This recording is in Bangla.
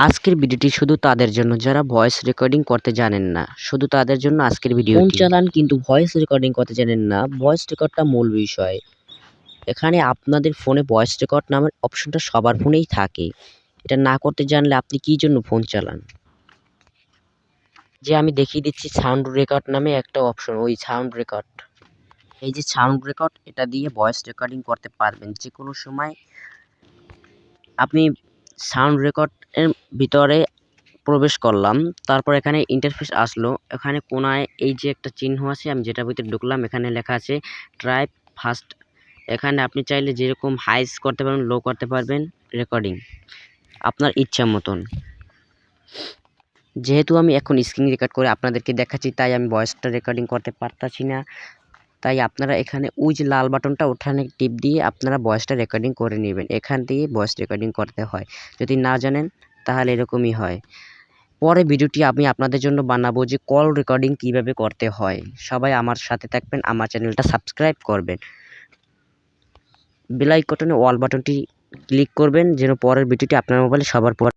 আজকের ভিডিওটি শুধু তাদের জন্য যারা ভয়েস রেকর্ডিং করতে জানেন না, শুধু তাদের জন্য আজকের ভিডিওটি। ফোন চালান কিন্তু ভয়েস রেকর্ডিং করতে জানেন না, ভয়েস রেকর্ডটা মূল বিষয়। এখানে আপনাদের ফোনে ভয়েস রেকর্ড নামের অপশনটা সবার ফোনেই থাকে। এটা না করতে জানলে আপনি কি জন্য ফোন চালান? যে আমি দেখিয়ে দিচ্ছি সাউন্ড রেকর্ড নামে একটা অপশন, ওই সাউন্ড রেকর্ড, এই যে সাউন্ড রেকর্ড, এটা দিয়ে ভয়েস রেকর্ডিং করতে পারবেন যে কোনো সময়। আপনি সাউন্ড রেকর্ডের ভিতরে প্রবেশ করলাম, তারপর এখানে ইন্টারফেস আসলো। এখানে কোনায় এই যে একটা চিহ্ন আছে, আমি যেটা ভিতরে ঢুকলাম, এখানে লেখা আছে ট্রাই ফাস্ট। এখানে আপনি চাইলে যেরকম হাইস করতে পারবেন, লো করতে পারবেন রেকর্ডিং আপনার ইচ্ছা মতন। যেহেতু আমি এখন স্ক্রিন রেকর্ড করে আপনাদেরকে দেখাচ্ছি, তাই আমি ভয়েসটা রেকর্ডিং করতে পারতাছি না। তাই আপনারা এখানে ওই যে লাল বাটনটা, ওখানে টিপ দিয়ে আপনারা ভয়েসটা রেকর্ডিং করে নেবেন। এখান থেকে ভয়েস রেকর্ডিং করতে হয়, যদি না জানেন তাহলে এরকমই হয়। পরে ভিডিওটি আমি আপনাদের জন্য বানাবো যে কল রেকর্ডিং কিভাবে করতে হয়। সবাই আমার সাথে থাকবেন, আমার চ্যানেলটা সাবস্ক্রাইব করবেন, বেল আইকনে অল বাটনটি ক্লিক করবেন, যেন পরের ভিডিওটি আপনার মোবাইলে সবার পর